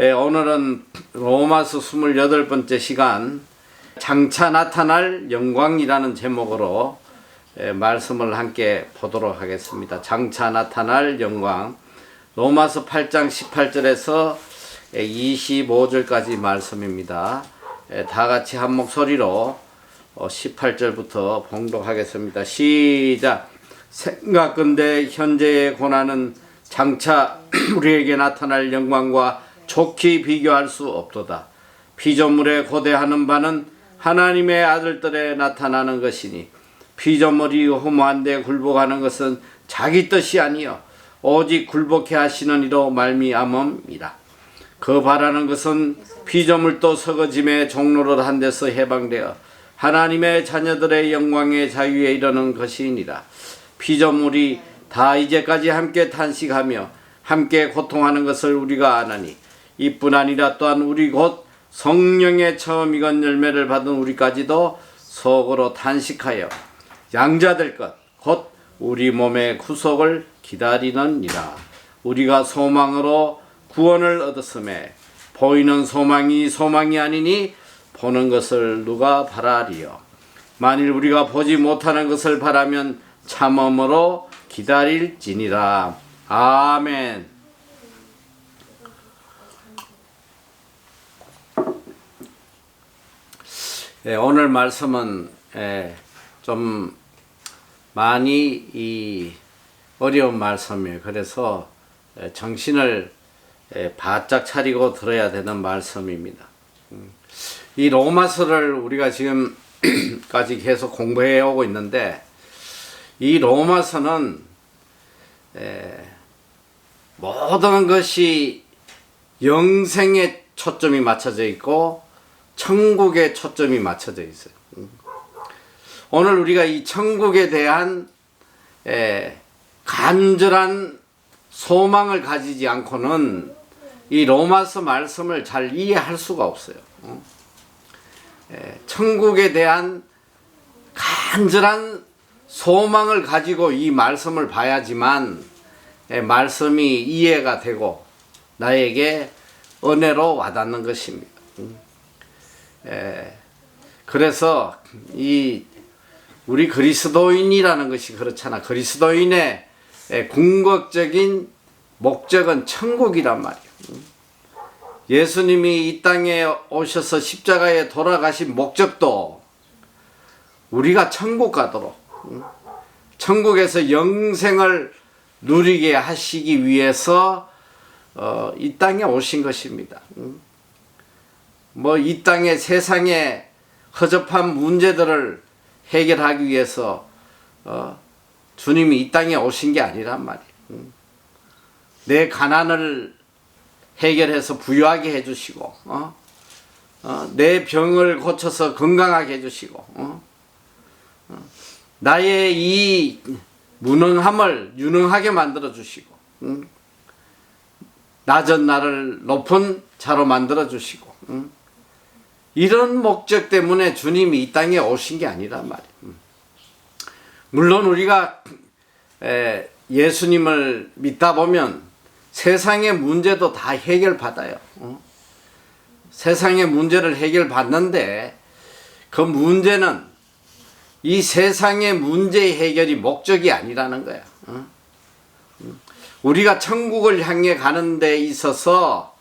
오늘은 로마서 28번째 시간 장차 나타날 영광이라는 제목으로 말씀을 함께 보도록 하겠습니다. 장차 나타날 영광, 로마서 8장 18절에서 25절까지 말씀입니다. 다 같이 한 목소리로 18절부터 봉독하겠습니다. 시작. 생각건대 현재의 고난은 장차 우리에게 나타날 영광과 좋게 비교할 수 없도다. 피조물에 고대하는 바는 하나님의 아들들에 나타나는 것이니 피조물이 허무한데 굴복하는 것은 자기 뜻이 아니요 오직 굴복해 하시는 이로 말미암음이라. 그 바라는 것은 피조물도 썩어짐의 종로를 한 데서 해방되어 하나님의 자녀들의 영광의 자유에 이르는 것이니라. 피조물이 다 이제까지 함께 탄식하며 함께 고통하는 것을 우리가 아나니 이뿐 아니라 또한 우리 곧 성령의 처음 익은 열매를 받은 우리까지도 속으로 탄식하여 양자될 것 곧 우리 몸의 구속을 기다리느니라. 우리가 소망으로 구원을 얻었음에 보이는 소망이 소망이 아니니 보는 것을 누가 바라리요. 만일 우리가 보지 못하는 것을 바라면 참음으로 기다릴지니라. 아멘. 오늘 말씀은 좀 많이 어려운 말씀이에요. 그래서 정신을 바짝 차리고 들어야 되는 말씀입니다. 이 로마서를 우리가 지금까지 계속 공부해 오고 있는데 이 로마서는 모든 것이 영생에 초점이 맞춰져 있고 천국에 초점이 맞춰져 있어요. 오늘 우리가 이 천국에 대한 간절한 소망을 가지지 않고는 이 로마서 말씀을 잘 이해할 수가 없어요. 천국에 대한 간절한 소망을 가지고 이 말씀을 봐야지만 말씀이 이해가 되고 나에게 은혜로 와닿는 것입니다. 그래서 우리 그리스도인이라는 것이 그렇잖아. 그리스도인의 궁극적인 목적은 천국이란 말이에요. 예수님이 이 땅에 오셔서 십자가에 돌아가신 목적도 우리가 천국 가도록 천국에서 영생을 누리게 하시기 위해서 이 땅에 오신 것입니다. 이 땅의 세상의 허접한 문제들을 해결하기 위해서 주님이 이 땅에 오신 게 아니란 말이에요. 내 가난을 해결해서 부유하게 해주시고 내 병을 고쳐서 건강하게 해주시고 나의 이 무능함을 유능하게 만들어 주시고 낮은 나를 높은 자로 만들어 주시고 이런 목적 때문에 주님이 이 땅에 오신 게 아니란 말이에요. 물론 우리가 예수님을 믿다 보면 세상의 문제도 다 해결받아요. 세상의 문제를 해결받는데 그 문제는 이 세상의 문제 해결이 목적이 아니라는 거야. 우리가 천국을 향해 가는 데 있어서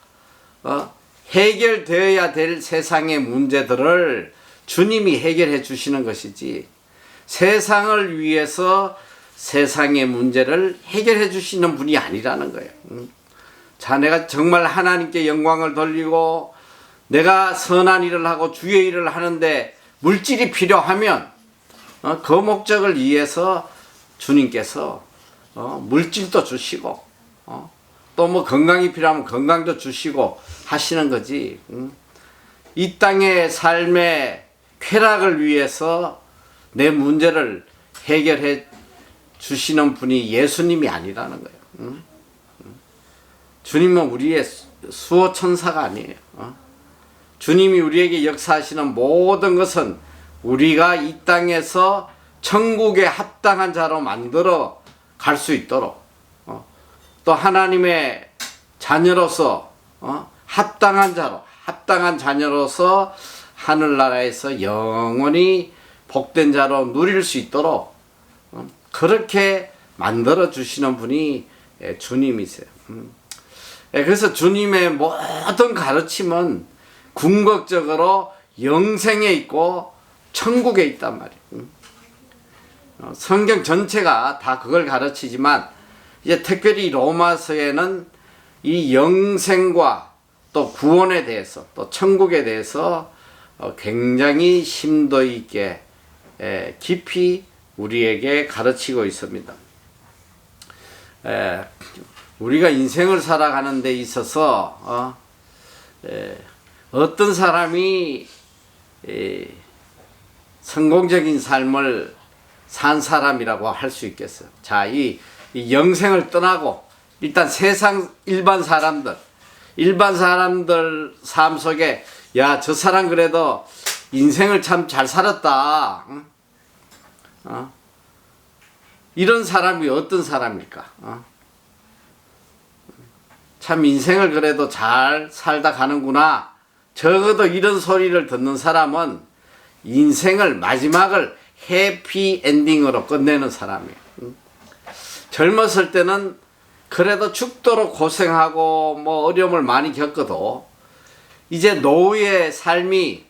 해결되어야 될 세상의 문제들을 주님이 해결해 주시는 것이지 세상을 위해서 세상의 문제를 해결해 주시는 분이 아니라는 거예요. 자네가 정말 하나님께 영광을 돌리고 내가 선한 일을 하고 주의 일을 하는데 물질이 필요하면 그 목적을 위해서 주님께서 물질도 주시고 또 건강이 필요하면 건강도 주시고 하시는 거지. 이 땅의 삶의 쾌락을 위해서 내 문제를 해결해 주시는 분이 예수님이 아니라는 거예요. 주님은 우리의 수호천사가 아니에요. 주님이 우리에게 역사하시는 모든 것은 우리가 이 땅에서 천국에 합당한 자로 만들어 갈 수 있도록 또 하나님의 자녀로서 합당한 자로, 합당한 자녀로서 하늘나라에서 영원히 복된 자로 누릴 수 있도록 그렇게 만들어 주시는 분이 주님이세요. 그래서 주님의 모든 가르침은 궁극적으로 영생에 있고 천국에 있단 말이에요. 성경 전체가 다 그걸 가르치지만 이제 특별히 로마서에는 이 영생과 또 구원에 대해서 또 천국에 대해서 굉장히 심도 있게 깊이 우리에게 가르치고 있습니다. 우리가 인생을 살아가는 데 있어서 어떤 사람이 성공적인 삶을 산 사람이라고 할 수 있겠어요. 자, 이 영생을 떠나고 일단 세상 일반 사람들 삶 속에 야, 저 사람 그래도 인생을 참 잘 살았다. 이런 사람이 어떤 사람일까? 참 인생을 그래도 잘 살다 가는구나. 적어도 이런 소리를 듣는 사람은 인생을 마지막을 해피 엔딩으로 끝내는 사람이에요. 젊었을 때는 그래도 죽도록 고생하고 뭐 어려움을 많이 겪어도 이제 노후의 삶이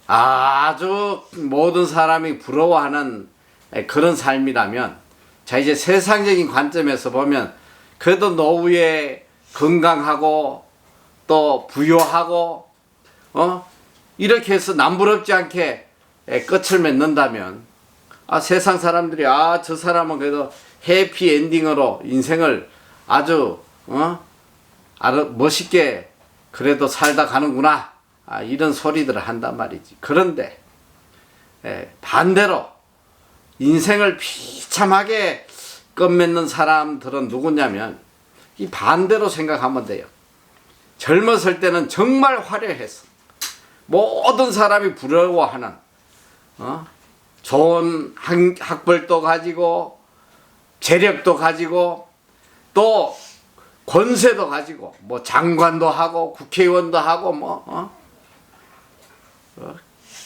아주 모든 사람이 부러워하는 그런 삶이라면, 자, 이제 세상적인 관점에서 보면 그래도 노후에 건강하고 또 부유하고 이렇게 해서 남부럽지 않게 끝을 맺는다면, 세상 사람들이 저 사람은 그래도 해피 엔딩으로 인생을 아주 멋있게 그래도 살다 가는구나, 이런 소리들을 한단 말이지. 그런데 반대로 인생을 비참하게 끝맺는 사람들은 누구냐면 이 반대로 생각하면 돼요. 젊었을 때는 정말 화려했어. 모든 사람이 부러워하는 좋은 학벌도 가지고 재력도 가지고 또 권세도 가지고 뭐 장관도 하고 국회의원도 하고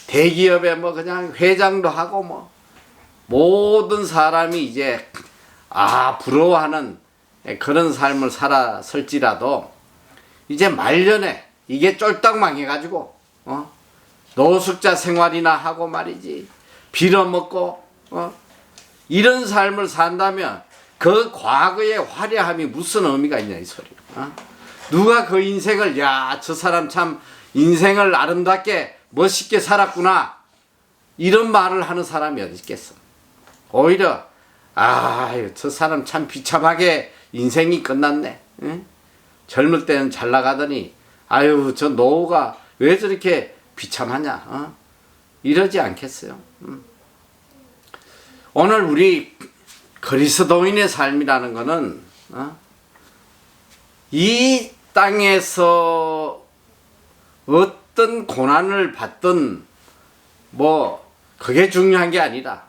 대기업에 뭐 그냥 회장도 하고 뭐 모든 사람이 이제 부러워하는 그런 삶을 살았을지라도 이제 말년에 이게 쫄딱 망해가지고 노숙자 생활이나 하고 말이지, 빌어먹고 이런 삶을 산다면 그 과거의 화려함이 무슨 의미가 있냐 이 소리. 누가 그 인생을 저 사람 참 인생을 아름답게 멋있게 살았구나 이런 말을 하는 사람이 어디 있겠어. 오히려 저 사람 참 비참하게 인생이 끝났네. 응? 젊을 때는 잘 나가더니 저 노후가 왜 저렇게 비참하냐, 이러지 않겠어요. 오늘 우리 그리스도인의 삶이라는 것은 이 땅에서 어떤 고난을 받든 그게 중요한 게 아니라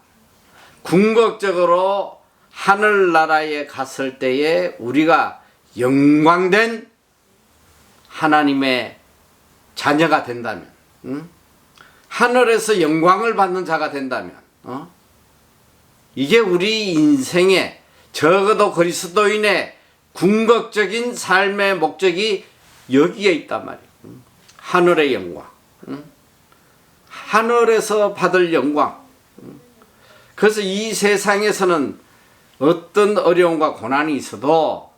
궁극적으로 하늘나라에 갔을 때에 우리가 영광된 하나님의 자녀가 된다면, 하늘에서 영광을 받는 자가 된다면, 이게 우리 인생의 적어도 그리스도인의 궁극적인 삶의 목적이 여기에 있단 말이에요. 하늘의 영광, 하늘에서 받을 영광. 그래서 이 세상에서는 어떤 어려움과 고난이 있어도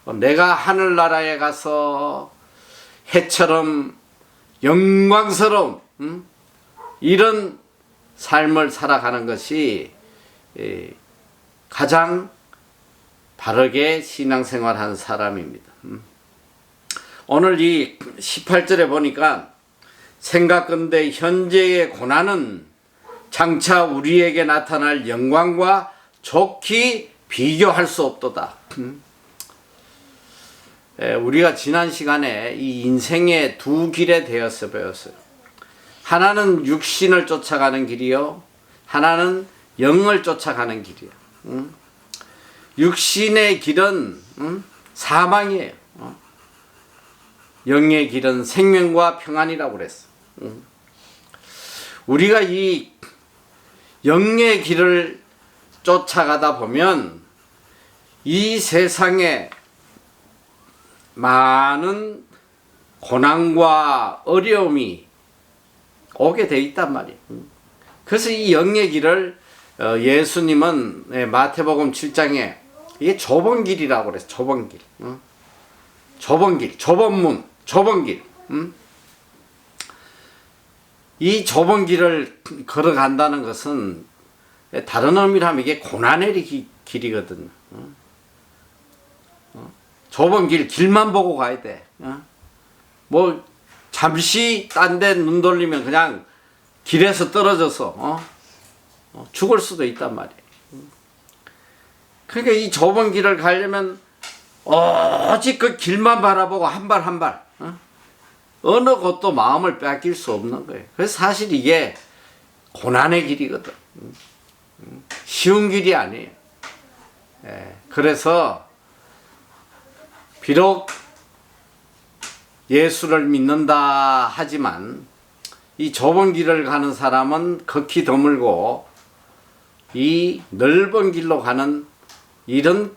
내가 하늘나라에 가서 해처럼 영광스러운 이런 삶을 살아가는 것이 가장 바르게 신앙생활하는 사람입니다. 오늘 이 18절에 보니까 생각건대 현재의 고난은 장차 우리에게 나타날 영광과 좋게 비교할 수 없도다. 우리가 지난 시간에 이 인생의 두 길에 대해서 배웠어요. 하나는 육신을 쫓아가는 길이요, 하나는 영을 쫓아가는 길이에요. 육신의 길은 사망이에요. 영의 길은 생명과 평안이라고 그랬어. 우리가 이 영의 길을 쫓아가다 보면 이 세상에 많은 고난과 어려움이 오게 돼 있단 말이에요. 그래서 이 영의 길을 예수님은 마태복음 7장에 이게 좁은 길이라고 그랬어요. 좁은 길. 좁은 길, 좁은 문, 좁은 길. 이 좁은 길을 걸어간다는 것은 다른 의미로 하면 이게 고난의 길이거든요. 좁은 길, 길만 보고 가야 돼. 뭐 잠시 딴 데 눈 돌리면 그냥 길에서 떨어져서 죽을 수도 있단 말이에요. 그러니까 이 좁은 길을 가려면 오직 그 길만 바라보고 한 발 한 발 어느 곳도 마음을 뺏길 수 없는 거예요. 그래서 사실 이게 고난의 길이거든. 쉬운 길이 아니에요. 그래서 비록 예수를 믿는다 하지만 이 좁은 길을 가는 사람은 극히 드물고 이 넓은 길로 가는 이런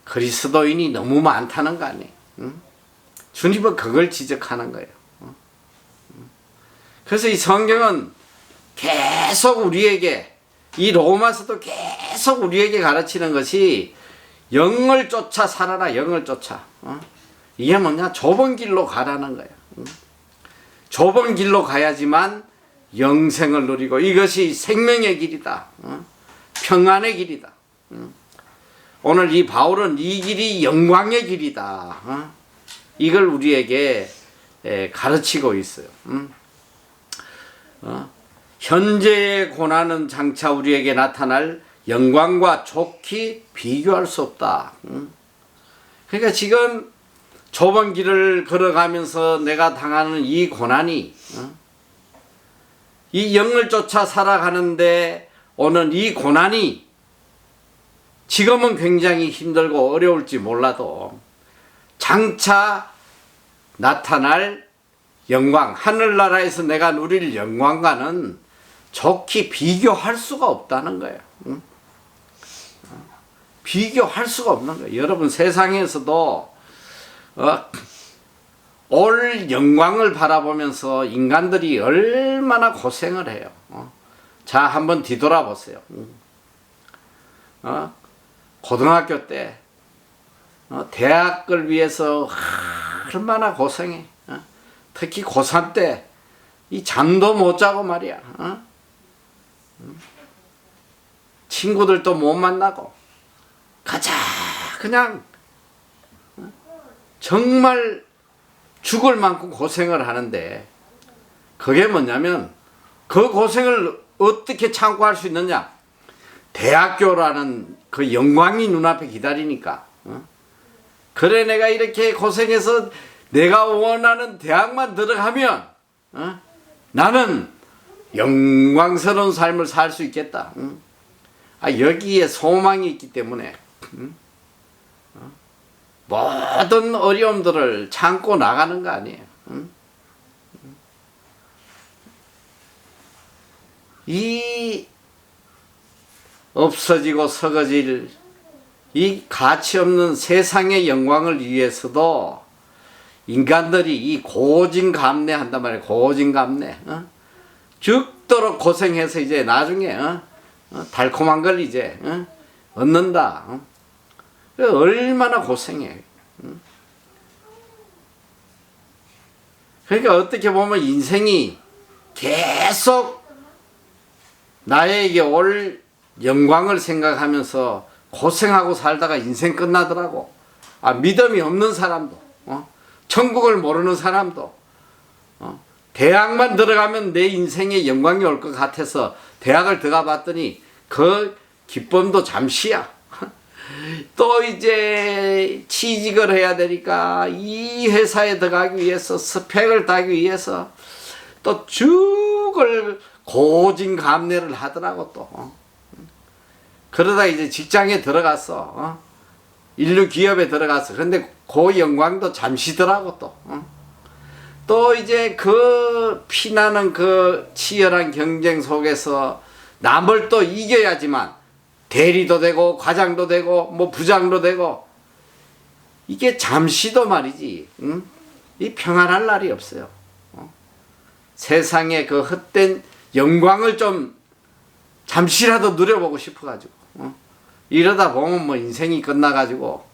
그리스도인이 너무 많다는 거 아니에요. 주님은 그걸 지적하는 거예요. 그래서 이 성경은 계속 우리에게 이 로마서도 계속 우리에게 가르치는 것이 영을 쫓아 살아라. 영을 쫓아. 이게 뭐냐? 좁은 길로 가라는 거예요. 좁은 길로 가야지만 영생을 누리고 이것이 생명의 길이다. 평안의 길이다. 오늘 이 바울은 이 길이 영광의 길이다. 이걸 우리에게 가르치고 있어요. 현재의 고난은 장차 우리에게 나타날 영광과 좋게 비교할 수 없다. 그러니까 지금 좁은 길을 걸어가면서 내가 당하는 이 고난이 이 영을 쫓아 살아가는데 오는 이 고난이 지금은 굉장히 힘들고 어려울지 몰라도 장차 나타날 영광, 하늘나라에서 내가 누릴 영광과는 좋게 비교할 수가 없다는 거예요. 비교할 수가 없는 거예요. 여러분 세상에서도 올 영광을 바라보면서 인간들이 얼마나 고생을 해요. 자, 한번 뒤돌아보세요. 고등학교 때 대학을 위해서 얼마나 고생해. 특히 고3 때 이 잠도 못 자고 말이야. 친구들도 못 만나고 가자 그냥 정말 죽을 만큼 고생을 하는데 그게 뭐냐면 그 고생을 어떻게 참고할 수 있느냐? 대학교라는 그 영광이 눈앞에 기다리니까. 그래 내가 이렇게 고생해서 내가 원하는 대학만 들어가면 나는 영광스러운 삶을 살 수 있겠다. 여기에 소망이 있기 때문에 모든 어려움들을 참고 나가는 거 아니에요. 이 없어지고 썩어질 이 가치 없는 세상의 영광을 위해서도 인간들이 이 고진감래 한단 말이에요. 고진감래. 죽도록 고생해서 이제 나중에 달콤한 걸 이제 얻는다. 얼마나 고생해. 그러니까 어떻게 보면 인생이 계속 나에게 올 영광을 생각하면서 고생하고 살다가 인생 끝나더라고. 믿음이 없는 사람도, 천국을 모르는 사람도, 대학만 들어가면 내 인생에 영광이 올 것 같아서 대학을 들어가 봤더니 그 기쁨도 잠시야. 또 이제 취직을 해야 되니까 이 회사에 들어가기 위해서 스펙을 따기 위해서 또 죽을 고진감래를 하더라고 또. 그러다 이제 직장에 들어갔어. 인류 기업에 들어가서. 근데 그 영광도 잠시더라고 또. 또 이제 그 피나는 그 치열한 경쟁 속에서 남을 또 이겨야지만 대리도 되고 과장도 되고 뭐 부장도 되고, 이게 잠시도 말이지. 이 평안할 날이 없어요. 세상의 그 헛된 영광을 좀 잠시라도 누려보고 싶어가지고, 이러다 보면 뭐 인생이 끝나가지고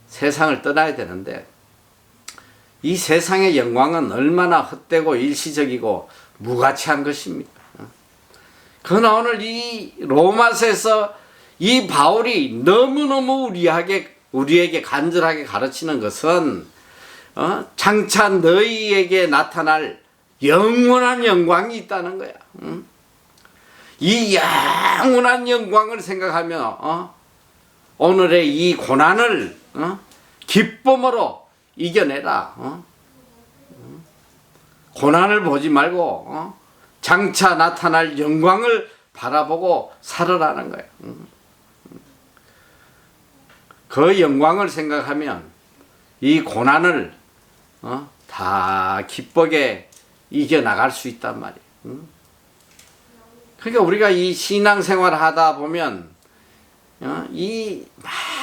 세상을 떠나야 되는데, 이 세상의 영광은 얼마나 헛되고 일시적이고 무가치한 것입니까? 그러나 오늘 이 로마서에서 이 바울이 너무너무 우리에게 간절하게 가르치는 것은 장차 너희에게 나타날 영원한 영광이 있다는 거야. 이 영원한 영광을 생각하며 오늘의 이 고난을 기쁨으로 이겨내라. 고난을 보지 말고 장차 나타날 영광을 바라보고 살으라는 거예요. 그 영광을 생각하면 이 고난을 다 기쁘게 이겨나갈 수 있단 말이에요. 그러니까 우리가 이 신앙생활 하다 보면 이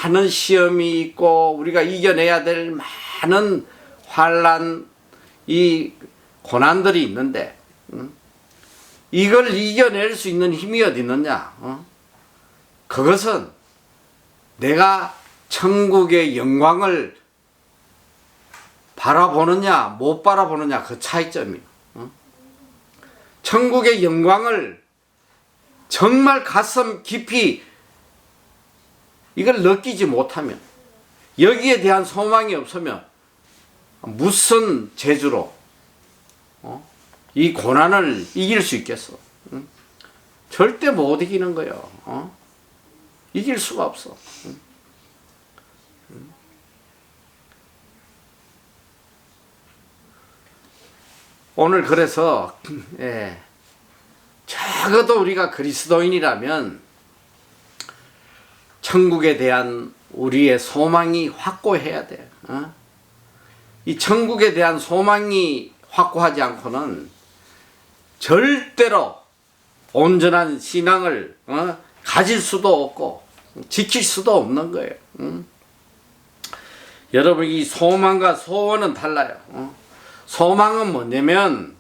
많은 시험이 있고 우리가 이겨내야 될 많은 환난, 이 고난들이 있는데 이걸 이겨낼 수 있는 힘이 어디 있느냐? 그것은 내가 천국의 영광을 바라보느냐 못 바라보느냐 그 차이점이에요. 천국의 영광을 정말 가슴 깊이 이걸 느끼지 못하면, 여기에 대한 소망이 없으면 무슨 재주로 이 고난을 이길 수 있겠어? 절대 못 이기는 거예요. 이길 수가 없어. 오늘 그래서 적어도 우리가 그리스도인이라면 천국에 대한 우리의 소망이 확고해야 돼. 이 천국에 대한 소망이 확고하지 않고는 절대로 온전한 신앙을 가질 수도 없고 지킬 수도 없는 거예요. 여러분, 이 소망과 소원은 달라요. 소망은 뭐냐면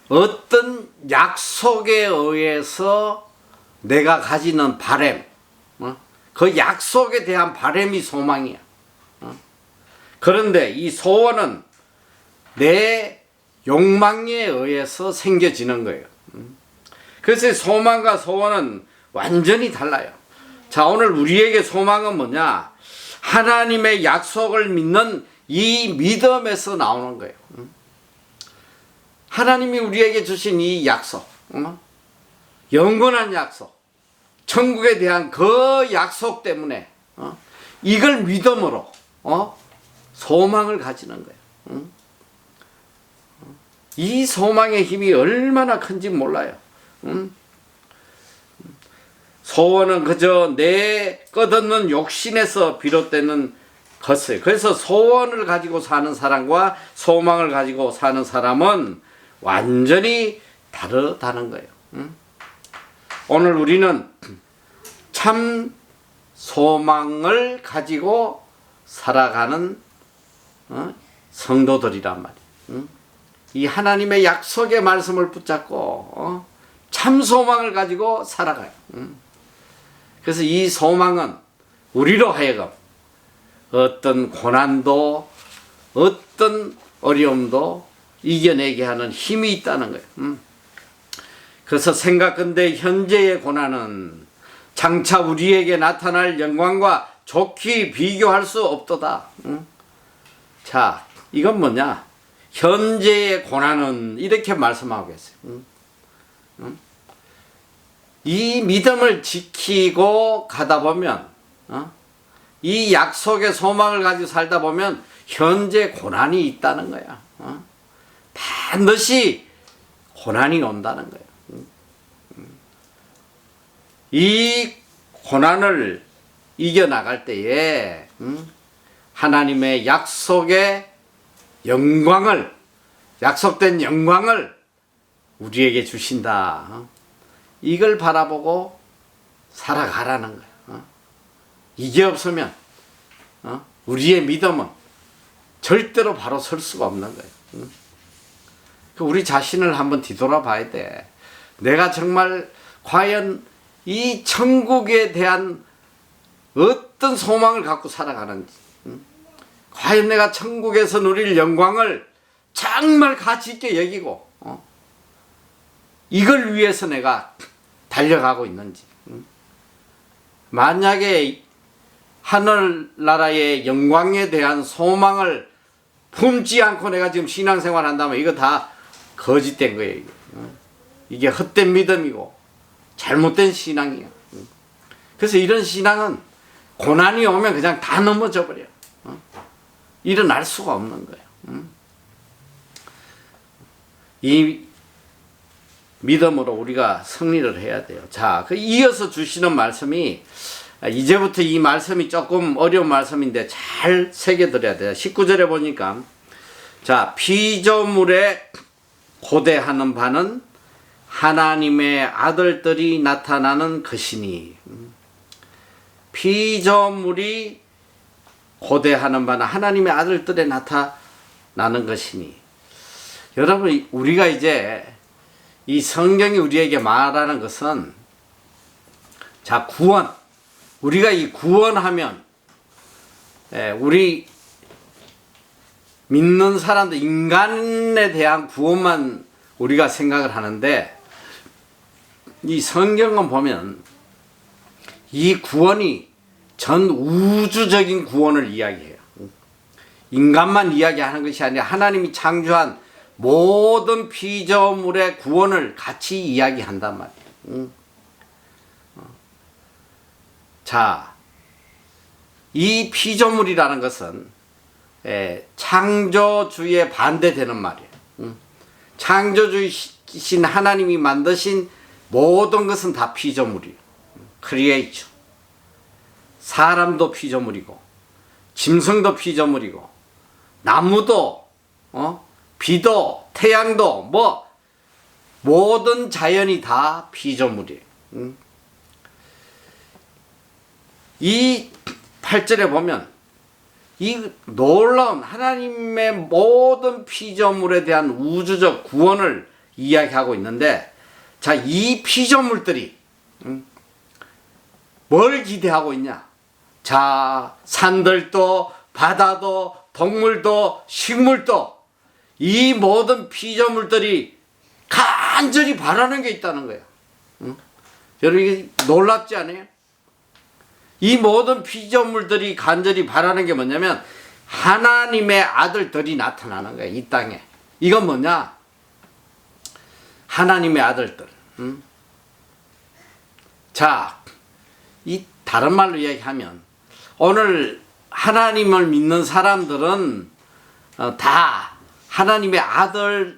어떤 약속에 의해서 내가 가지는 바람, 그 약속에 대한 바람이 소망이야. 그런데 이 소원은 내 욕망에 의해서 생겨지는 거예요. 그래서 소망과 소원은 완전히 달라요. 자, 오늘 우리에게 소망은 뭐냐? 하나님의 약속을 믿는 이 믿음에서 나오는 거예요. 하나님이 우리에게 주신 이 약속, 영원한 약속, 천국에 대한 그 약속 때문에 이걸 믿음으로 소망을 가지는 거예요. 이 소망의 힘이 얼마나 큰지 몰라요. 소원은 그저 내 끝없는 욕심에서 비롯되는 것이에요. 그래서 소원을 가지고 사는 사람과 소망을 가지고 사는 사람은 완전히 다르다는 거예요. 오늘 우리는 참 소망을 가지고 살아가는 성도들이란 말이에요. 이 하나님의 약속의 말씀을 붙잡고 참 소망을 가지고 살아가요. 그래서 이 소망은 우리로 하여금 어떤 고난도 어떤 어려움도 이겨내게 하는 힘이 있다는 거예요. 그래서 생각건대 현재의 고난은 장차 우리에게 나타날 영광과 좋게 비교할 수 없도다. 자, 이건 뭐냐? 현재의 고난은 이렇게 말씀하고 계세요. 이 믿음을 지키고 가다 보면, 이 약속의 소망을 가지고 살다 보면 현재 고난이 있다는 거야. 반드시 고난이 온다는 거예요. 이 고난을 이겨나갈 때에 하나님의 약속의 영광을, 약속된 영광을 우리에게 주신다. 이걸 바라보고 살아가라는 거야. 이게 없으면 우리의 믿음은 절대로 바로 설 수가 없는 거예요. 우리 자신을 한번 뒤돌아봐야 돼. 내가 정말 과연 이 천국에 대한 어떤 소망을 갖고 살아가는지, 과연 내가 천국에서 누릴 영광을 정말 가치 있게 여기고 이걸 위해서 내가 달려가고 있는지. 만약에 하늘나라의 영광에 대한 소망을 품지 않고 내가 지금 신앙생활 한다면 이거 다 거짓된 거예요. 이게 헛된 믿음이고 잘못된 신앙이에요. 그래서 이런 신앙은 고난이 오면 그냥 다 넘어져 버려요. 일어날 수가 없는 거예요. 이 믿음으로 우리가 승리를 해야 돼요. 자, 이어서 주시는 말씀이, 이제부터 이 말씀이 조금 어려운 말씀인데 잘 새겨드려야 돼요. 19절에 보니까, 자, 피조물에 고대하는 바는 하나님의 아들들이 나타나는 것이니. 피조물이 고대하는 바는 하나님의 아들들에 나타나는 것이니. 여러분, 우리가 이제 이 성경이 우리에게 말하는 것은, 자, 구원. 우리가 이 구원하면, 우리 믿는 사람들, 인간에 대한 구원만 우리가 생각을 하는데, 이 성경은 보면 이 구원이 전 우주적인 구원을 이야기해요. 인간만 이야기하는 것이 아니라 하나님이 창조한 모든 피조물의 구원을 같이 이야기한단 말이에요. 자, 이 피조물이라는 것은 창조주의에 반대되는 말이에요. 창조주이신 하나님이 만드신 모든 것은 다 피조물이에요. 크리에이처. 사람도 피조물이고, 짐승도 피조물이고, 나무도, 비도, 태양도, 모든 자연이 다 피조물이에요. 이 8절에 보면 이 놀라운 하나님의 모든 피조물에 대한 우주적 구원을 이야기하고 있는데, 자, 이 피조물들이 뭘 기대하고 있냐? 자, 산들도, 바다도, 동물도, 식물도, 이 모든 피조물들이 간절히 바라는 게 있다는 거예요. 여러분, 이게 놀랍지 않아요? 이 모든 피조물들이 간절히 바라는 게 뭐냐면 하나님의 아들들이 나타나는 거예요. 이 땅에. 이건 뭐냐? 하나님의 아들들. 자, 이 다른 말로 이야기하면 오늘 하나님을 믿는 사람들은 다 하나님의 아들들이다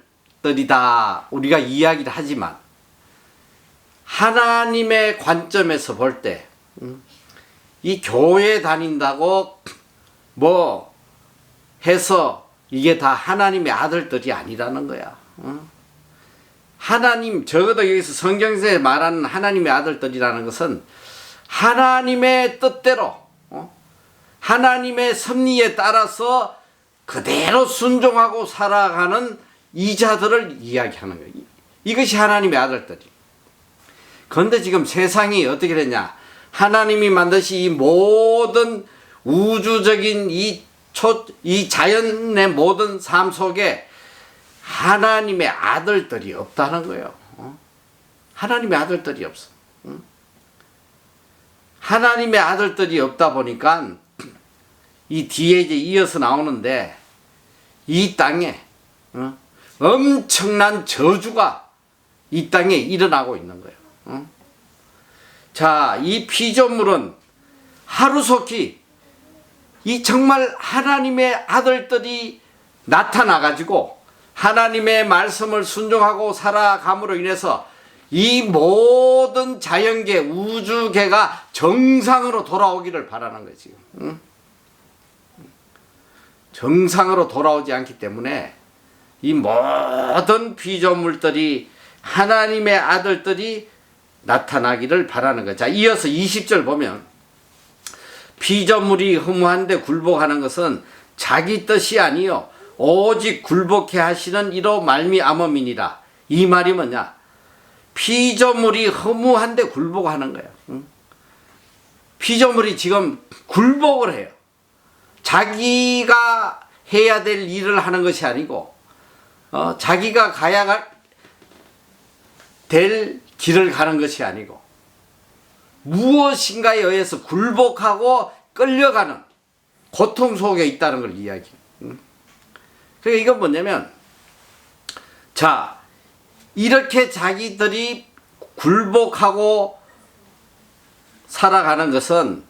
우리가 이야기를 하지만, 하나님의 관점에서 볼 때 이 교회 다닌다고 해서 이게 다 하나님의 아들들이 아니라는 거야. 하나님, 적어도 여기서 성경에서 말하는 하나님의 아들들이라는 것은 하나님의 뜻대로, 하나님의 섭리에 따라서 그대로 순종하고 살아가는 이자들을 이야기하는 거예요. 이것이 하나님의 아들들이. 그런데 지금 세상이 어떻게 됐냐? 하나님이 만드신 이 모든 우주적인 이 자연의 모든 삶 속에 하나님의 아들들이 없다는 거예요. 하나님의 아들들이 없어. 하나님의 아들들이 없다 보니까 이 뒤에 이제 이어서 나오는데, 이 땅에 엄청난 저주가 이 땅에 일어나고 있는 거예요. 자, 이 피조물은 하루속히 이 정말 하나님의 아들들이 나타나가지고 하나님의 말씀을 순종하고 살아감으로 인해서 이 모든 자연계, 우주계가 정상으로 돌아오기를 바라는 거지. 응? 정상으로 돌아오지 않기 때문에 이 모든 피조물들이 하나님의 아들들이 나타나기를 바라는 거죠. 자, 이어서 20절 보면 피조물이 허무한데 굴복하는 것은 자기 뜻이 아니요 오직 굴복해 하시는 이로 말미암음이니라. 이 말이 뭐냐? 피조물이 허무한데 굴복하는 거예요. 응? 피조물이 지금 굴복을 해요. 자기가 해야 될 일을 하는 것이 아니고 자기가 가야 될 길을 가는 것이 아니고 무엇인가에 의해서 굴복하고 끌려가는 고통 속에 있다는 걸 이야기해요. 그러니까 이건 뭐냐면, 자, 이렇게 자기들이 굴복하고 살아가는 것은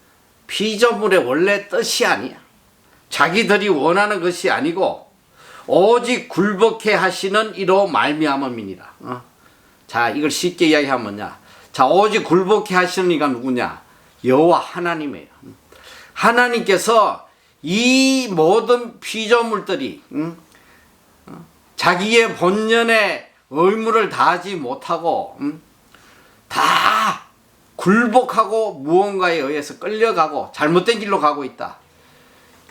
피조물의 원래 뜻이 아니야. 자기들이 원하는 것이 아니고 오직 굴복해 하시는 이로 말미암음이니라. 자, 이걸 쉽게 이야기하면 뭐냐? 자, 오직 굴복해 하시는 이가 누구냐? 여호와 하나님이에요. 하나님께서 이 모든 피조물들이 자기의 본연의 의무를 다하지 못하고 다 굴복하고 무언가에 의해서 끌려가고 잘못된 길로 가고 있다.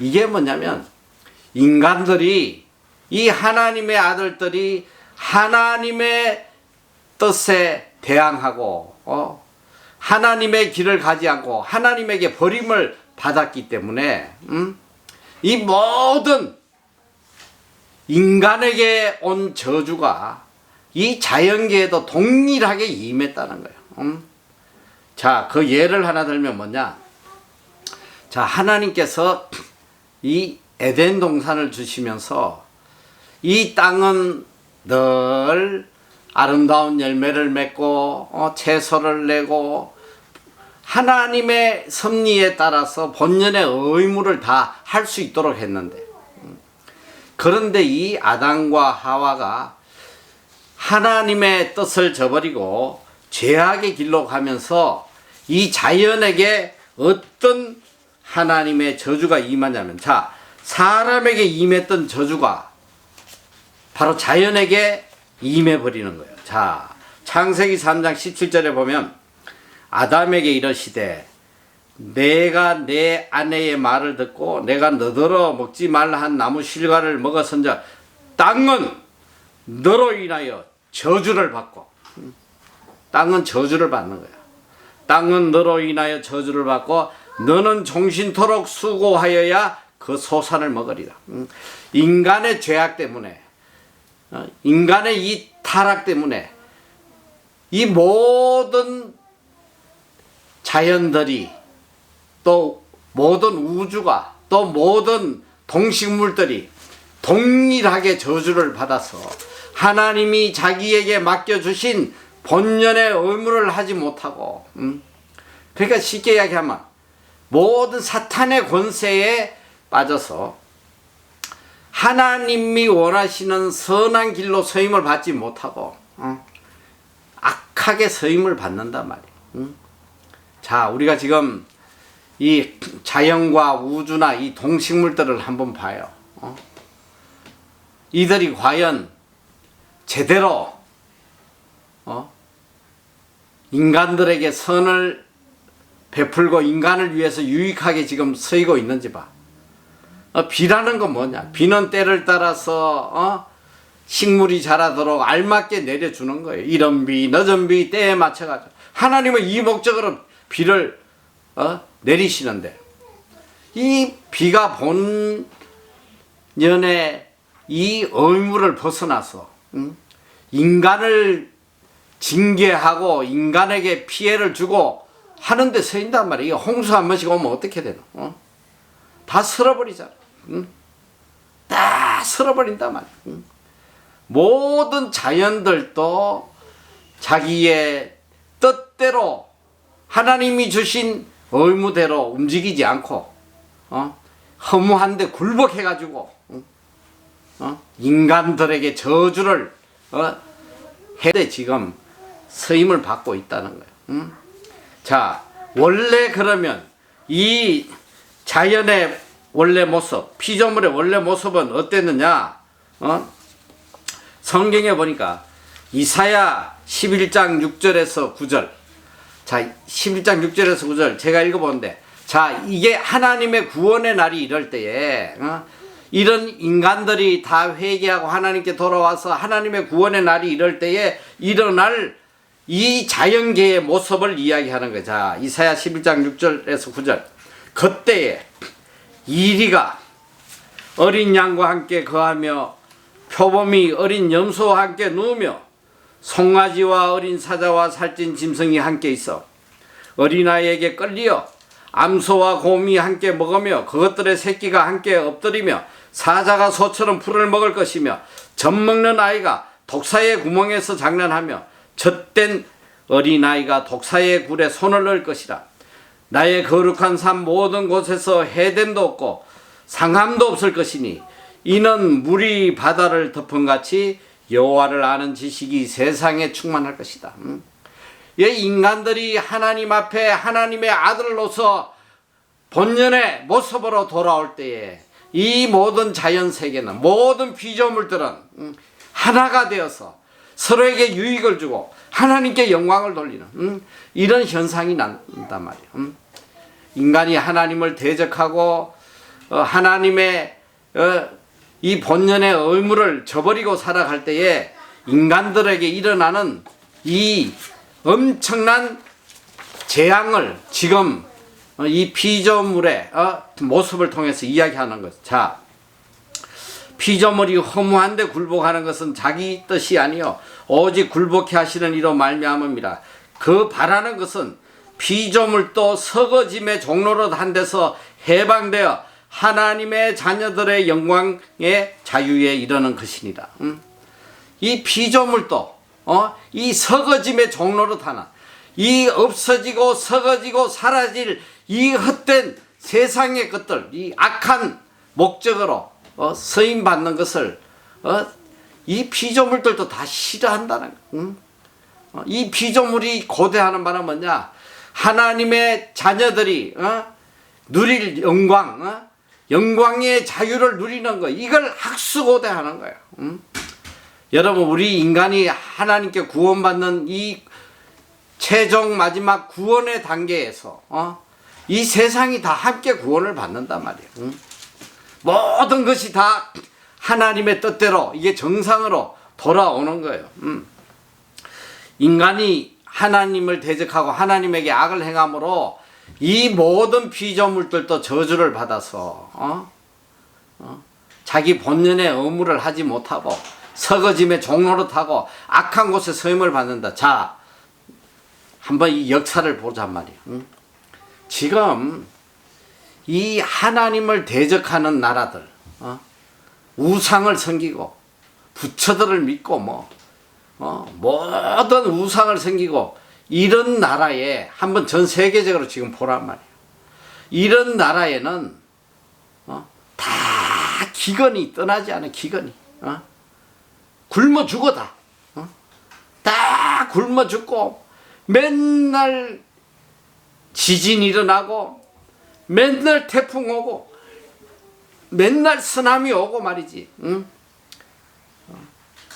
이게 뭐냐면 인간들이, 이 하나님의 아들들이 하나님의 뜻에 대항하고 하나님의 길을 가지 않고 하나님에게 버림을 받았기 때문에 이 모든 인간에게 온 저주가 이 자연계에도 동일하게 임했다는 거예요. 자, 그 예를 하나 들면 뭐냐? 자, 하나님께서 이 에덴 동산을 주시면서 이 땅은 늘 아름다운 열매를 맺고 채소를 내고 하나님의 섭리에 따라서 본연의 의무를 다 할 수 있도록 했는데, 그런데 이 아담과 하와가 하나님의 뜻을 저버리고 죄악의 길로 가면서 이 자연에게 어떤 하나님의 저주가 임하냐면, 자, 사람에게 임했던 저주가 바로 자연에게 임해버리는 거예요. 자, 창세기 3장 17절에 보면 아담에게 이르시되 내가 내 아내의 말을 듣고 내가 너더러 먹지 말라 한 나무 실과를 먹었은즉 땅은 너로 인하여 저주를 받고, 땅은 저주를 받는 거야. 땅은 너로 인하여 저주를 받고 너는 종신토록 수고하여야 그 소산을 먹으리라. 인간의 죄악 때문에, 인간의 이 타락 때문에 이 모든 자연들이, 또 모든 우주가, 또 모든 동식물들이 동일하게 저주를 받아서 하나님이 자기에게 맡겨주신 본연의 의무를 하지 못하고, 그러니까 쉽게 이야기하면 모든 사탄의 권세에 빠져서 하나님이 원하시는 선한 길로 서임을 받지 못하고 악하게 서임을 받는단 말이에요. 자, 우리가 지금 이 자연과 우주나 이 동식물들을 한번 봐요. 이들이 과연 제대로 인간들에게 선을 베풀고 인간을 위해서 유익하게 지금 서이고 있는지 봐. 비라는 건 뭐냐? 비는 때를 따라서 식물이 자라도록 알맞게 내려주는 거예요. 이른 비, 늦은 비, 때에 맞춰가지고. 하나님은 이 목적으로 비를 내리시는데, 이 비가 본연의 이 의무를 벗어나서 인간을 징계하고 인간에게 피해를 주고 하는데 서인단 말이에요. 홍수 한 번씩 오면 어떻게 되노? 다 쓸어버리잖아. 다 쓸어버린단 말이야. 모든 자연들도 자기의 뜻대로 하나님이 주신 의무대로 움직이지 않고 허무한데 굴복해가지고 인간들에게 저주를 해대. 지금 쓰임을 받고 있다는 거예요. 자, 원래 그러면 이 자연의 원래 모습, 피조물의 원래 모습은 어땠느냐? 성경에 보니까 이사야 11장 6절에서 9절. 자, 11장 6절에서 9절 제가 읽어보는데, 자, 이게 하나님의 구원의 날이 이럴 때에 이런 인간들이 다 회개하고 하나님께 돌아와서 하나님의 구원의 날이 이럴 때에 일어날 이 자연계의 모습을 이야기하는 거예요. 자, 이사야 11장 6절에서 9절. 그때에 이리가 어린 양과 함께 거하며 표범이 어린 염소와 함께 누우며 송아지와 어린 사자와 살찐 짐승이 함께 있어 어린아이에게 끌리어 암소와 곰이 함께 먹으며 그것들의 새끼가 함께 엎드리며 사자가 소처럼 풀을 먹을 것이며 젖먹는 아이가 독사의 구멍에서 장난하며 젖된 어린아이가 독사의 굴에 손을 넣을 것이라. 나의 거룩한 삶 모든 곳에서 해됨도 없고 상함도 없을 것이니 이는 물이 바다를 덮은같이 여호와를 아는 지식이 세상에 충만할 것이다. 이 인간들이 하나님 앞에 하나님의 아들로서 본연의 모습으로 돌아올 때에 이 모든 자연세계는 모든 피조물들은 하나가 되어서 서로에게 유익을 주고 하나님께 영광을 돌리는 이런 현상이 난단 말이에요. 인간이 하나님을 대적하고 하나님의 이 본연의 의무를 저버리고 살아갈 때에 인간들에게 일어나는 이 엄청난 재앙을 지금 이 피조물의 모습을 통해서 이야기하는 것. 자, 피조물이 허무한데 굴복하는 것은 자기 뜻이 아니요 오직 굴복해 하시는 이로 말미암음이라. 그 바라는 것은 피조물도 썩어짐의 종로로 한 데서 해방되어 하나님의 자녀들의 영광의 자유에 이르는 것이니라. 이 피조물도 이 썩어짐의 종로로 타는 이 없어지고 썩어지고 사라질 이 헛된 세상의 것들, 이 악한 목적으로 쓰임 받는 것을 이 피조물들도 다 싫어한다는 거예요. 이 피조물이 고대하는 바는 뭐냐? 하나님의 자녀들이 누릴 영광, 영광의 자유를 누리는 거, 이걸 학수고대하는 거예요. 여러분, 우리 인간이 하나님께 구원받는 이 최종 마지막 구원의 단계에서 이 세상이 다 함께 구원을 받는단 말이에요. 모든 것이 다 하나님의 뜻대로 이게 정상으로 돌아오는 거예요. 인간이 하나님을 대적하고 하나님에게 악을 행함으로 이 모든 피조물들도 저주를 받아서 자기 본연의 의무를 하지 못하고 썩어짐의 종로로 타고 악한 곳에 서임을 받는다. 자, 한번 이 역사를 보잔 말이에요. 지금 이 하나님을 대적하는 나라들, 우상을 섬기고 부처들을 믿고 모든 우상을 섬기고 이런 나라에 한번 전 세계적으로 지금 보란 말이에요. 이런 나라에는 다 기근이 떠나지 않은 기근이 굶어 죽어 다 굶어 죽고 맨날 지진 일어나고 맨날 태풍 오고 맨날 쓰나미 오고 말이지.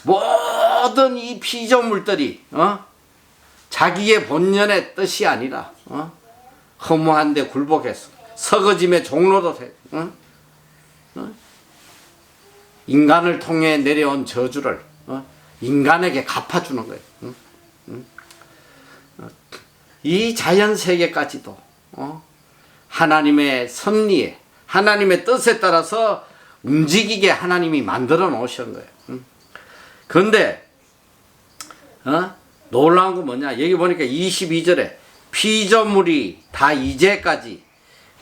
모든 이 피조물들이 자기의 본연의 뜻이 아니라 허무한데 굴복해서 썩어짐의 종로도 돼. 인간을 통해 내려온 저주를 인간에게 갚아주는 거예요. 이 자연세계까지도 하나님의 섭리에 하나님의 뜻에 따라서 움직이게 하나님이 만들어 놓으신 거예요. 그런데 놀라운 건 뭐냐? 여기 보니까 22절에 피조물이 다 이제까지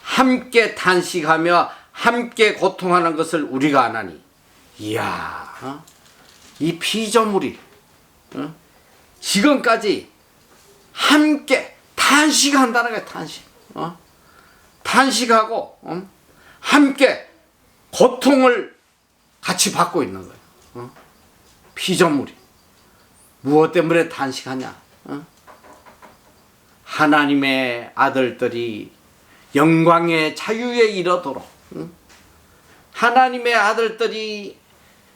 함께 탄식하며 함께 고통하는 것을 우리가 아나니. 이야, 이 피조물이 지금까지 함께 탄식한다는 거야. 탄식하고 함께 고통을 같이 받고 있는 거예요. 피조물이 무엇 때문에 탄식하냐? 하나님의 아들들이 영광의 자유에 이르도록 하나님의 아들들이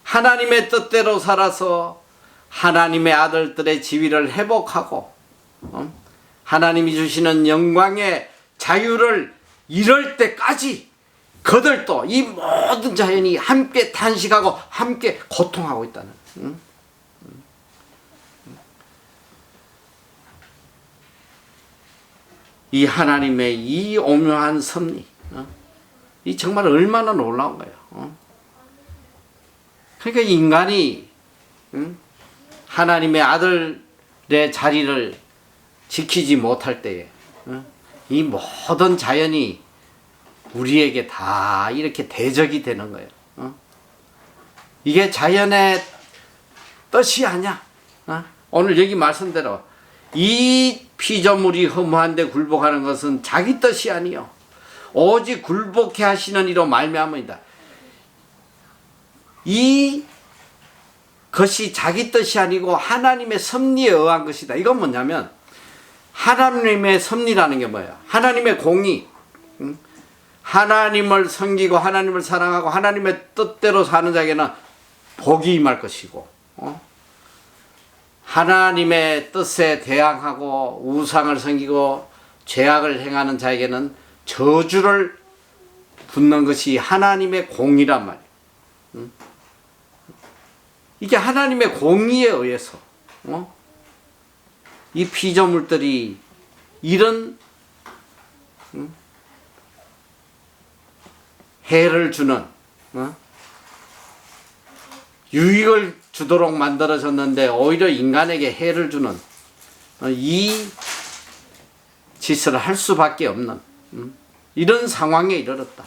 하나님의 뜻대로 살아서 하나님의 아들들의 지위를 회복하고 하나님이 주시는 영광의 자유를 이룰 때까지 그들도 이 모든 자연이 함께 탄식하고 함께 고통하고 있다는 이 하나님의 이 오묘한 섭리, 이 정말 얼마나 놀라운 거예요. 그러니까 인간이 하나님의 아들의 자리를 지키지 못할 때에 이 모든 자연이 우리에게 다 이렇게 대적이 되는 거예요. 이게 자연의 뜻이 아니야. 오늘 여기 말씀대로 이 피조물이 허무한데 굴복하는 것은 자기 뜻이 아니요 오직 굴복해 하시는 이로 말미암으이다. 이 것이 자기 뜻이 아니고 하나님의 섭리에 의한 것이다. 이건 뭐냐면 하나님의 섭리라는 게 뭐예요? 하나님의 공의, 하나님을 섬기고 하나님을 사랑하고 하나님의 뜻대로 사는 자에게는 복이 임할 것이고 하나님의 뜻에 대항하고 우상을 섬기고 죄악을 행하는 자에게는 저주를 붙는 것이 하나님의 공의란 말이에요. 이게 하나님의 공의에 의해서 이 피조물들이 이런 해를 주는 유익을 주도록 만들어졌는데 오히려 인간에게 해를 주는 이 짓을 할 수밖에 없는 이런 상황에 이르렀다.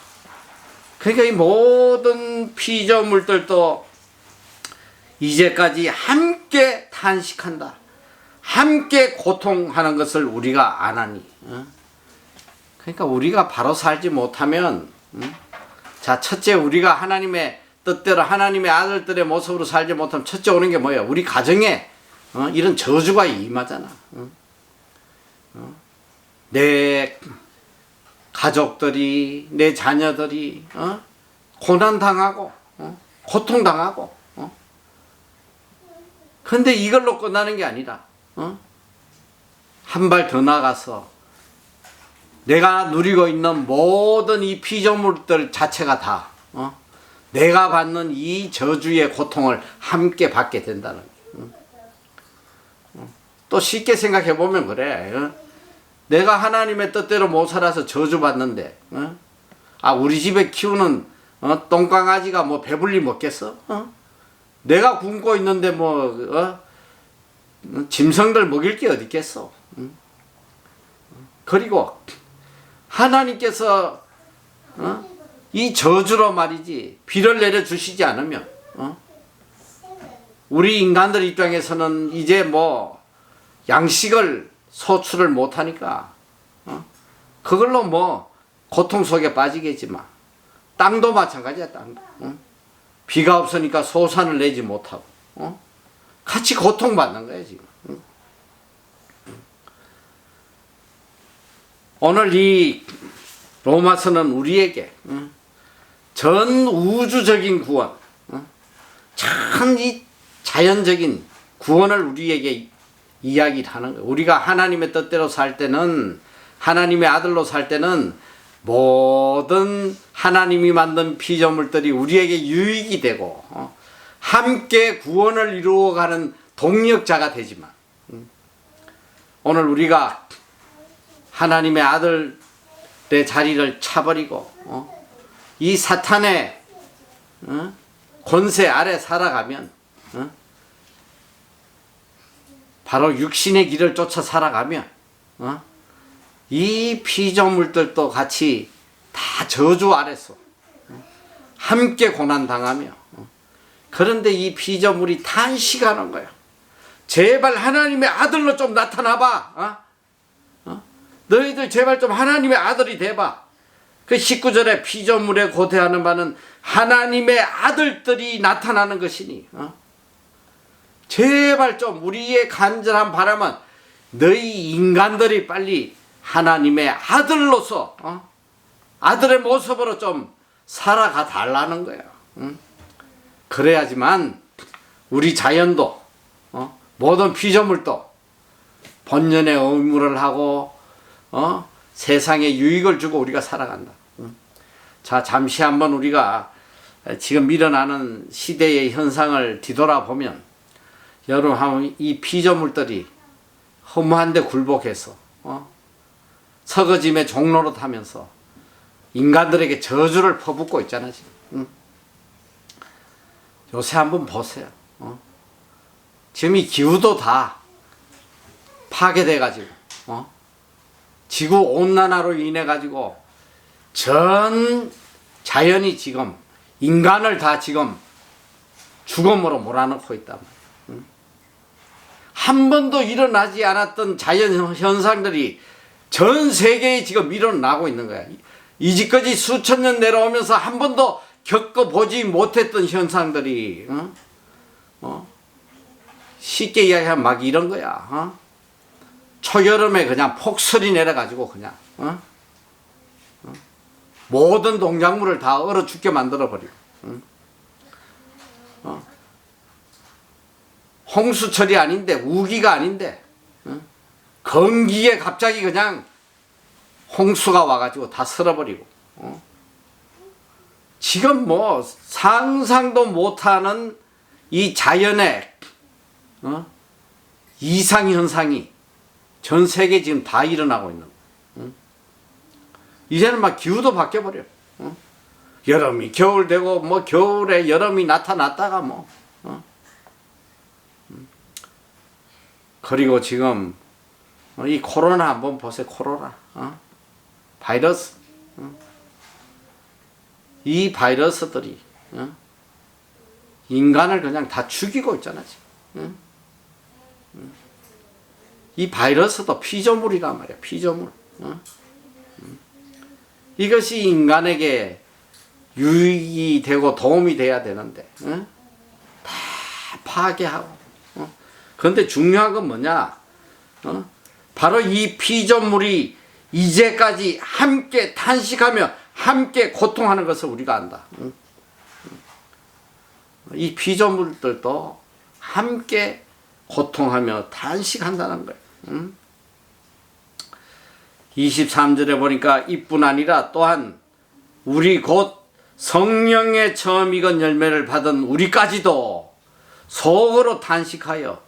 그러니까 이 모든 피조물들도 이제까지 함께 탄식한다. 함께 고통하는 것을 우리가 안 하니. 그러니까 우리가 바로 살지 못하면 자, 첫째 우리가 하나님의 뜻대로 하나님의 아들들의 모습으로 살지 못하면 첫째 오는 게 뭐예요? 우리 가정에 이런 저주가 임하잖아. 내 가족들이 내 자녀들이 고난당하고 고통당하고 근데 이걸로 끝나는 게 아니라 한 발 더 나가서 내가 누리고 있는 모든 이 피조물들 자체가 다 내가 받는 이 저주의 고통을 함께 받게 된다는 거예요. 또 쉽게 생각해 보면 그래. 내가 하나님의 뜻대로 못 살아서 저주받는데 우리 집에 키우는 똥강아지가 뭐 배불리 먹겠어? 내가 굶고 있는데 뭐 짐승들 먹일 게 어디 있겠어? 그리고 하나님께서 이 저주로 말이지 비를 내려주시지 않으면 우리 인간들 입장에서는 이제 뭐 양식을 소출을 못하니까 그걸로 뭐 고통 속에 빠지겠지만 땅도 마찬가지야. 땅도 비가 없으니까 소산을 내지 못하고 같이 고통받는 거야 지금. 오늘 이 로마서는 우리에게 전 우주적인 구원, 참 이 자연적인 구원을 우리에게 이야기를 하는 거예요. 우리가 하나님의 뜻대로 살 때는 하나님의 아들로 살 때는 모든 하나님이 만든 피조물들이 우리에게 유익이 되고 함께 구원을 이루어가는 동력자가 되지만 오늘 우리가 하나님의 아들의 자리를 차버리고 이 사탄의 권세 아래 살아가면 바로 육신의 길을 쫓아 살아가면 이 피조물들도 같이 다 저주 아래서 함께 고난당하며 그런데 이 피조물이 탄식하는 거예요. 제발 하나님의 아들로 좀 나타나봐. 너희들 제발 좀 하나님의 아들이 돼봐. 그 19절에 피조물에 고대하는 바는 하나님의 아들들이 나타나는 것이니 제발 좀 우리의 간절한 바람은 너희 인간들이 빨리 하나님의 아들로서 아들의 모습으로 좀 살아가 달라는 거야. 그래야지만 우리 자연도 모든 피조물도 본연의 의무를 하고 세상에 유익을 주고 우리가 살아간다. 자, 잠시 한번 우리가 지금 일어나는 시대의 현상을 뒤돌아보면 여러분 이 피조물들이 허무한데 굴복해서 서거짐의 종로로 타면서 인간들에게 저주를 퍼붓고 있잖아 지금. 요새 한번 보세요. 지금 이 기후도 다 파괴돼 가지고 지구 온난화로 인해 가지고 전 자연이 지금 인간을 다 지금 죽음으로 몰아넣고 있단 말이야. 한 번도 일어나지 않았던 자연 현상들이 전 세계에 지금 일어나고 있는 거야. 이집까지 수천 년 내려오면서 한 번도 겪어보지 못했던 현상들이 쉽게 이야기하면 막 이런 거야. 초여름에 그냥 폭설이 내려가지고 그냥 모든 농작물을 다 얼어 죽게 만들어버리고 홍수철이 아닌데 우기가 아닌데 건기에 갑자기 그냥 홍수가 와가지고 다 쓸어버리고 지금 뭐 상상도 못하는 이 자연의 이상현상이 전 세계에 지금 다 일어나고 있는 거예요. 이제는 막 기후도 바뀌어버려. 여름이 겨울 되고 뭐 겨울에 여름이 나타났다가 뭐 그리고 지금 이 코로나 한번 보세요. 코로나 바이러스 이 바이러스들이 인간을 그냥 다 죽이고 있잖아 지금. 이 바이러스도 피조물이란 말이야. 피조물. 이것이 인간에게 유익이 되고 도움이 돼야 되는데 다 파괴하고. 그런데 중요한 건 뭐냐? 바로 이 피조물이 이제까지 함께 탄식하며 함께 고통하는 것을 우리가 안다. 이 피조물들도 함께 고통하며 탄식한다는 거예요. 23절에 보니까 이뿐 아니라 또한 우리 곧 성령의 처음 익은 열매를 받은 우리까지도 속으로 탄식하여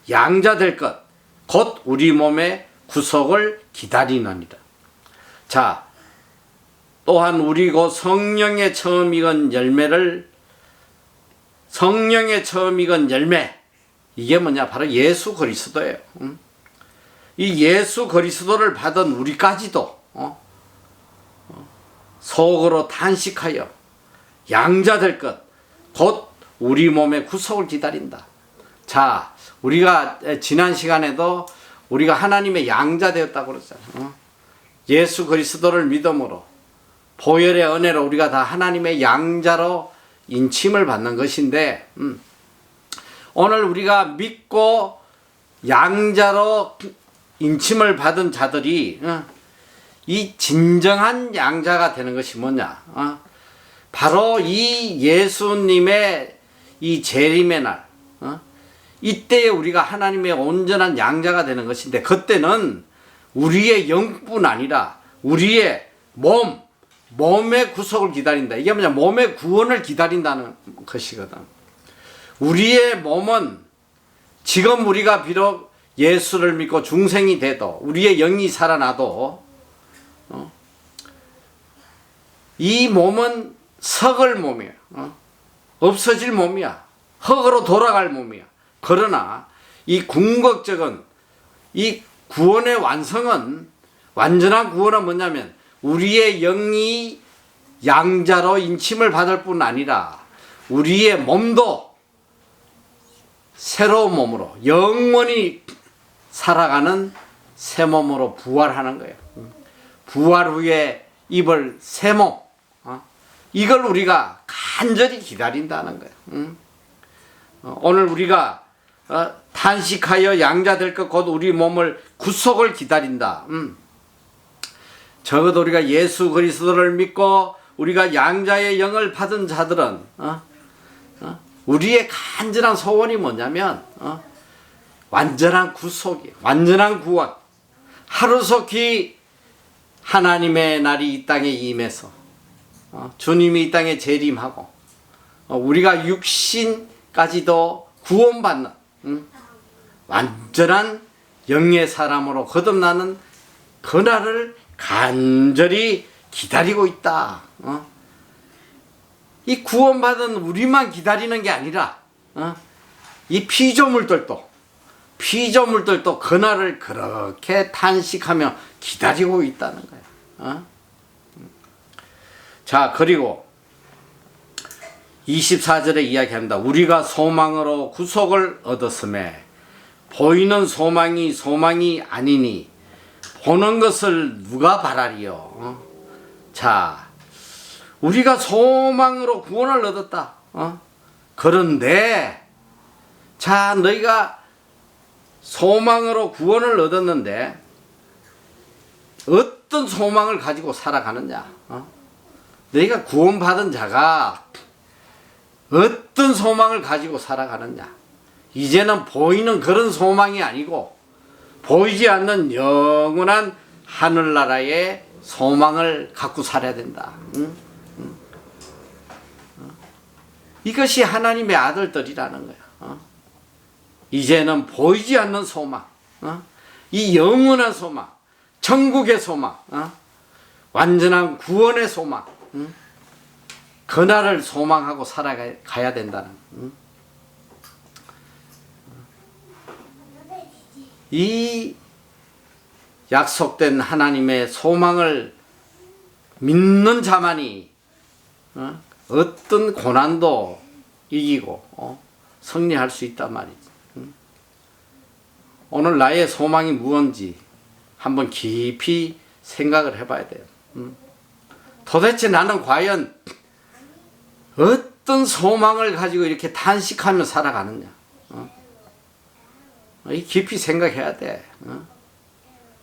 양자될 것 곧 우리 몸의 구속을 기다리느니라. 자, 또한 우리 곧 성령의 처음 익은 열매 이게 뭐냐? 바로 예수 그리스도예요. 이 예수 그리스도를 받은 우리까지도 속으로 탄식하여 양자될 것 곧 우리 몸의 구속을 기다린다. 자, 우리가 지난 시간에도 우리가 하나님의 양자 되었다고 그랬잖아요. 예수 그리스도를 믿음으로 보혈의 은혜로 우리가 다 하나님의 양자로 인침을 받는 것인데 오늘 우리가 믿고 양자로 인침을 받은 자들이 이 진정한 양자가 되는 것이 뭐냐? 바로 이 예수님의 이 재림의 날 이때에 우리가 하나님의 온전한 양자가 되는 것인데 그때는 우리의 영뿐 아니라 우리의 몸의 구속을 기다린다. 이게 뭐냐? 몸의 구원을 기다린다는 것이거든. 우리의 몸은 지금 우리가 비록 예수를 믿고 중생이 돼도 우리의 영이 살아나도 이 몸은 썩을 몸이야. 없어질 몸이야. 흙으로 돌아갈 몸이야. 그러나 이 궁극적인 이 구원의 완성은 완전한 구원은 뭐냐면 우리의 영이 양자로 인침을 받을 뿐 아니라 우리의 몸도 새로운 몸으로 영원히 살아가는 새 몸으로 부활하는 거예요. 부활 후에 입을 새 몸. 이걸 우리가 간절히 기다린다는 거예요. 오늘 우리가 탄식하여 양자 될 것 곧 우리 몸을 구속을 기다린다. 적어도 우리가 예수 그리스도를 믿고 우리가 양자의 영을 받은 자들은 우리의 간절한 소원이 뭐냐면 완전한 구속이, 완전한 구원, 하루속히 하나님의 날이 이 땅에 임해서 주님이 이 땅에 재림하고 우리가 육신까지도 구원받는 완전한 영의 사람으로 거듭나는 그날을 간절히 기다리고 있다. 이 구원받은 우리만 기다리는 게 아니라 이 피조물들도 그날을 그렇게 탄식하며 기다리고 있다는 거야. 자, 그리고 24절에 이야기합니다. 우리가 소망으로 구속을 얻었음에 보이는 소망이 아니니 보는 것을 누가 바라리요. 자, 우리가 소망으로 구원을 얻었다. 그런데 자, 너희가 소망으로 구원을 얻었는데 어떤 소망을 가지고 살아가느냐. 너희가 구원받은 자가 어떤 소망을 가지고 살아가느냐. 이제는 보이는 그런 소망이 아니고 보이지 않는 영원한 하늘나라의 소망을 갖고 살아야 된다. 이것이 하나님의 아들들이라는 거야. 이제는 보이지 않는 소망, 이 영원한 소망, 천국의 소망, 완전한 구원의 소망, 그날을 소망하고 살아가야 된다는 이 약속된 하나님의 소망을 믿는 자만이 어떤 고난도 이기고 승리할 수 있단 말이지. 오늘 나의 소망이 무엇인지 한번 깊이 생각을 해봐야 돼요. 도대체 나는 과연 어떤 소망을 가지고 이렇게 탄식하며 살아가느냐. 깊이 생각해야 돼.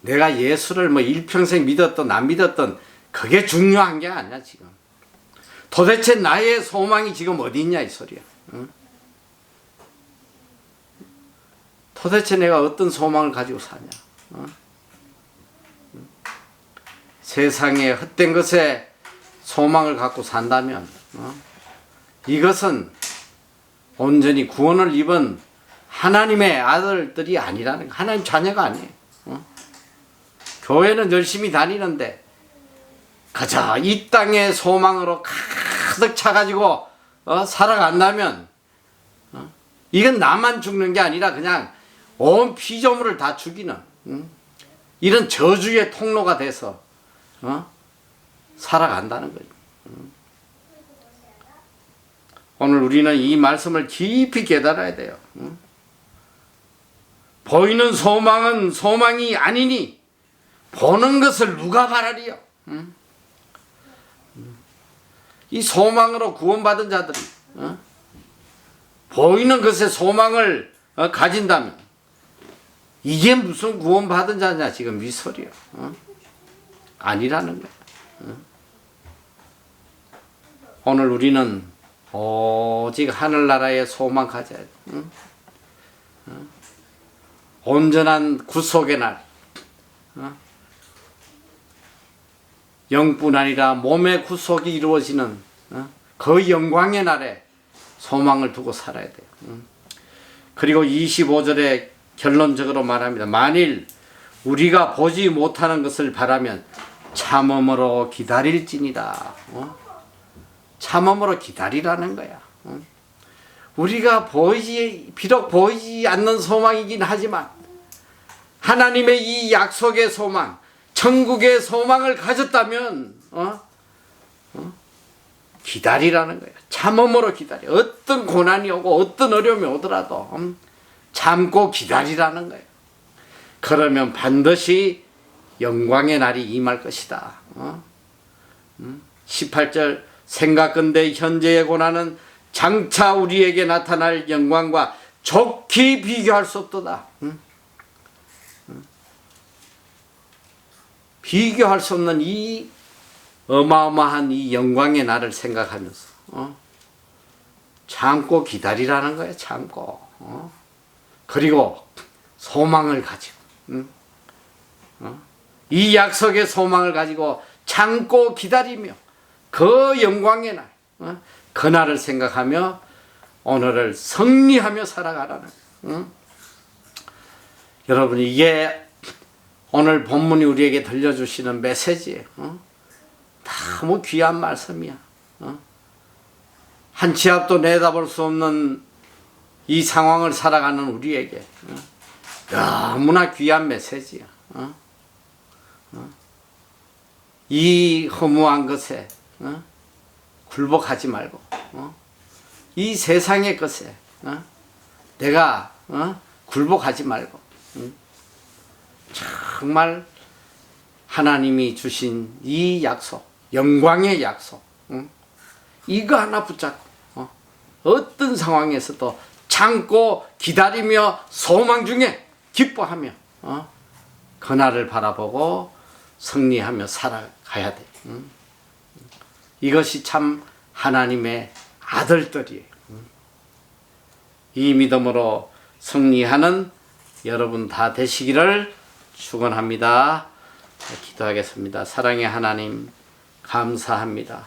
내가 예수를 뭐 일평생 믿었던 안 믿었던 그게 중요한 게 아니야 지금. 도대체 나의 소망이 지금 어디 있냐 이 소리야. 도대체 내가 어떤 소망을 가지고 사냐. 세상에 헛된 것에 소망을 갖고 산다면 이것은 온전히 구원을 입은 하나님의 아들들이 아니라는 거. 하나님 자녀가 아니에요. 교회는 열심히 다니는데 가자 이 땅의 소망으로 가득 차가지고 살아간다면 이건 나만 죽는 게 아니라 그냥 온 피조물을 다 죽이는 이런 저주의 통로가 돼서 살아간다는 거예요. 오늘 우리는 이 말씀을 깊이 깨달아야 돼요. 보이는 소망은 소망이 아니니 보는 것을 누가 바라리요. 이 소망으로 구원받은 자들이 보이는 것에 소망을 가진다면 이게 무슨 구원받은 자냐 지금 이 소리야. 아니라는 거야. 오늘 우리는 오직 하늘나라의 소망 가져야 돼. 온전한 구속의 날, 영뿐 아니라 몸의 구속이 이루어지는 그 영광의 날에 소망을 두고 살아야 돼요. 그리고 25절에 결론적으로 말합니다. 만일 우리가 보지 못하는 것을 바라면 참음으로 기다릴지니라. 참음으로 기다리라는 거야. 우리가 비록 보이지 않는 소망이긴 하지만 하나님의 이 약속의 소망, 천국의 소망을 가졌다면 기다리라는 거야. 참음으로 기다려. 어떤 고난이 오고 어떤 어려움이 오더라도 참고 기다리라는 거야. 그러면 반드시 영광의 날이 임할 것이다. 18절 생각건대 현재의 고난은 장차 우리에게 나타날 영광과 좋게 비교할 수 없도다. 비교할 수 없는 이 어마어마한 이 영광의 날을 생각하면서 참고 기다리라는 거예요. 참고. 그리고 소망을 가지고 이 약속의 소망을 가지고 참고 기다리며 그 영광의 날, 그날을 생각하며 오늘을 승리하며 살아가라는 거예요. 여러분, 이게 오늘 본문이 우리에게 들려주시는 메시지예요. 너무 귀한 말씀이야. 한 치 앞도 내다볼 수 없는 이 상황을 살아가는 우리에게 너무나 귀한 메시지야. 이 허무한 것에 굴복하지 말고 이 세상의 것에 내가 굴복하지 말고 정말 하나님이 주신 이 약속, 영광의 약속, 이거 하나 붙잡고 어떤 상황에서도 참고 기다리며 소망 중에 기뻐하며 그날을 바라보고 승리하며 살아가야 돼. 이것이 참 하나님의 아들들이에요. 이 믿음으로 승리하는 여러분 다 되시기를 축원합니다. 기도하겠습니다. 사랑의 하나님, 감사합니다.